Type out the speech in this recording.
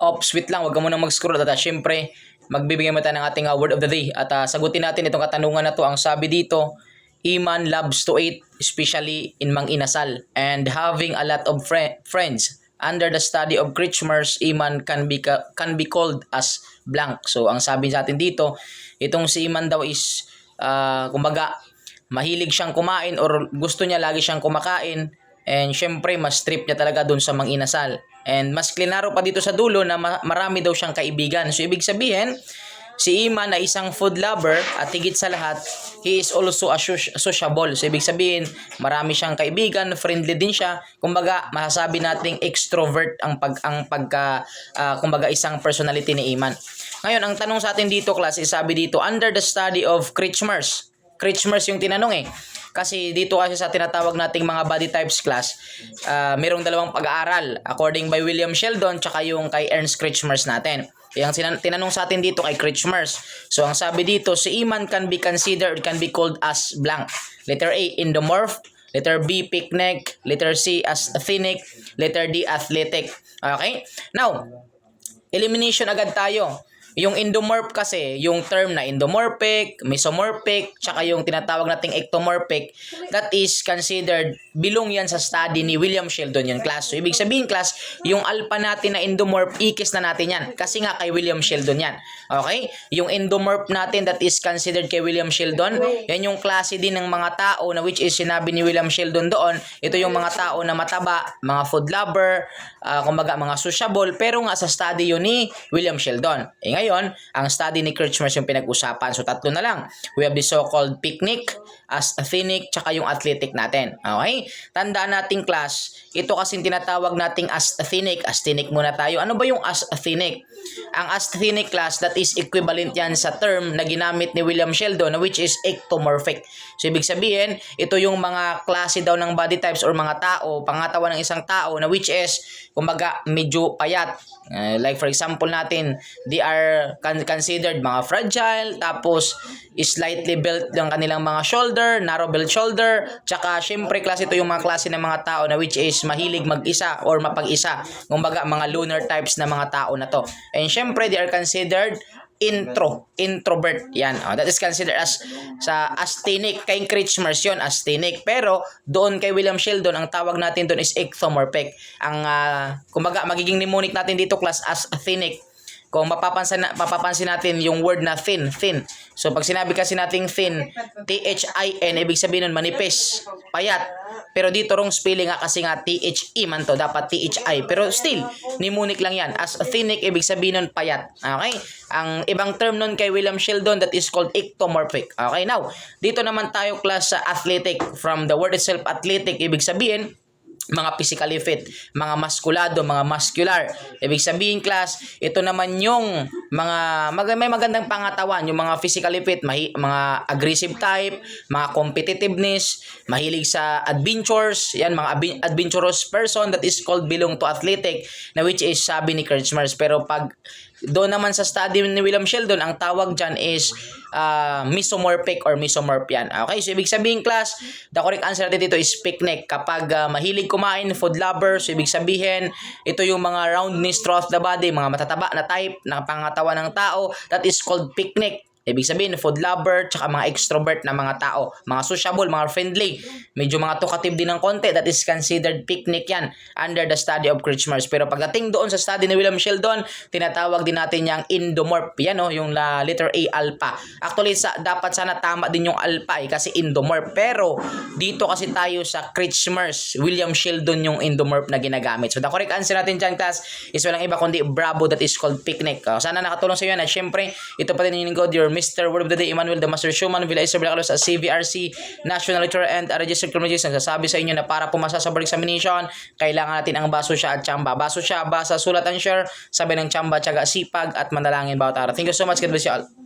Ops, wait lang, wag ka munang mag-scroll. At syempre, magbibigay mo tayo ng ating word of the day. At sagutin natin itong katanungan na to. Ang sabi dito, Iman loves to eat, especially in Mang Inasal. And having a lot of friends. Under the study of Kretschmer's, Iman can be called as blank. So, ang sabi sa atin dito, itong si Iman daw is, kumbaga, mahilig siyang kumain or gusto niya lagi siyang kumakain. And syempre, mas trip niya talaga dun sa Mang Inasal. And mas klinaro pa dito sa dulo na marami daw siyang kaibigan. So, ibig sabihin, si Iman na isang food lover at higit sa lahat, he is also a sociable. So, ibig sabihin, marami siyang kaibigan, friendly din siya. Kumbaga, masasabi nating extrovert kumbaga isang personality ni Iman. Ngayon, ang tanong sa atin dito, class, is sabi dito, under the study of Kretschmer's. Kretschmer's yung tinanong eh. Kasi dito kasi sa tinatawag nating mga body types class, merong dalawang pag-aaral according by William Sheldon tsaka yung kay Ernst Kretschmer's natin. Yung tinanong sa atin dito kay Kretschmer's. So ang sabi dito, si Iman can be considered, can be called as blank. Letter A, endomorph. Letter B, picnic. Letter C, asthenic. Letter D, athletic. Okay? Now, elimination agad tayo. Yung endomorph kasi, yung term na endomorphic, mesomorphic, tsaka yung tinatawag nating ectomorphic, that is considered, belong yan sa study ni William Sheldon yun, class. So, ibig sabihin, class, yung alpha natin na endomorph, ikis na natin yan. Kasi nga kay William Sheldon yan. Okay? Yung endomorph natin that is considered kay William Sheldon, yan yung klase din ng mga tao na which is sinabi ni William Sheldon doon, ito yung mga tao na mataba, mga food lover, kumbaga mga sociable, pero nga sa study yun ni William Sheldon. Ngayon, ang study ni Kretschmer's yung pinag-usapan. So, tatlo na lang. We have the so-called picnic, asthenic, tsaka yung athletic natin. Okay? Tandaan natin, class, ito kasing tinatawag nating asthenic. Asthenic muna tayo. Ano ba yung asthenic? Ang asthenic, class, that is equivalent yan sa term na ginamit ni William Sheldon, which is ectomorphic. So, ibig sabihin, ito yung mga klase daw ng body types or mga tao, pangatawan ng isang tao na which is, kumbaga, medyo payat. Like for example natin, they are considered mga fragile, tapos slightly built yung kanilang mga shoulder, narrow built shoulder, tsaka syempre klase ito yung mga klase ng mga tao na which is mahilig mag-isa or mapag-isa. Kumbaga mga loner types na mga tao na to. And syempre they are considered introvert yan. That is considered as sa asthenic. Kay Kretschmer's yun, asthenic. Pero doon kay William Sheldon, ang tawag natin doon is ectomorphic. Ang kumbaga magiging mnemonic natin dito, class, as asthenic. Kung mapapansin natin yung word na thin. So pag sinabi kasi nating thin, T-H-I-N, ibig sabihin nun manipis, payat. Pero dito wrong spelling nga kasi nga T-H-E man to, dapat T-H-I. Pero still, mnemonic lang yan. As asthenic, ibig sabihin nun payat. Okay? Ang ibang term nun kay William Sheldon, that is called ectomorphic. Okay, now, dito naman tayo, class, sa athletic. From the word itself, athletic, ibig sabihin, mga physically fit, mga maskulado, mga muscular. Ibig sabihin, class, ito naman yung mga may magandang pangatawan, yung mga physically fit, mga aggressive type, mga competitiveness, mahilig sa adventures, yan, mga adventurous person that is called belong to athletic, na which is sabi ni Kretschmer's. Pero pag doon naman sa study ni William Sheldon, ang tawag dyan is mesomorphic or mesomorph yan. Okay, so ibig sabihin, class, the correct answer natin dito is picnic. Kapag mahilig kumain, food lover, so ibig sabihin, ito yung mga roundness throughout the body, mga matataba na type ng pangatawan ng tao, that is called picnic. Ibig sabihin, food lover, tsaka mga extrovert na mga tao, mga sociable, mga friendly, medyo mga talkative din ng konti, that is considered picnic yan under the study of Kretschmer's. Pero pagdating doon sa study ni William Sheldon, tinatawag din natin yung endomorph. Yan o, yung letter A, alpha. Actually, dapat sana tama din yung alpha kasi endomorph. Pero dito kasi tayo sa Kretschmer's, William Sheldon yung endomorph na ginagamit. So the correct answer natin dyan, class, is walang iba kundi bravo, that is called picnic. Sana nakatulong sa iyo at syempre, ito pa din yung your Mr. Word of the Day, Emmanuel Damastor Schumann, Villa Isabel Carlos sa CVRC, National Literary and Registered Criminologist, nagsasabi sa inyo na para pumasa sa board examination, kailangan natin ang baso siya at tsamba. Baso siya, basa, sulat, and share, sabi ng tsamba, tiyaga, sipag, at manalangin bawat araw. Thank you so much. God bless you all.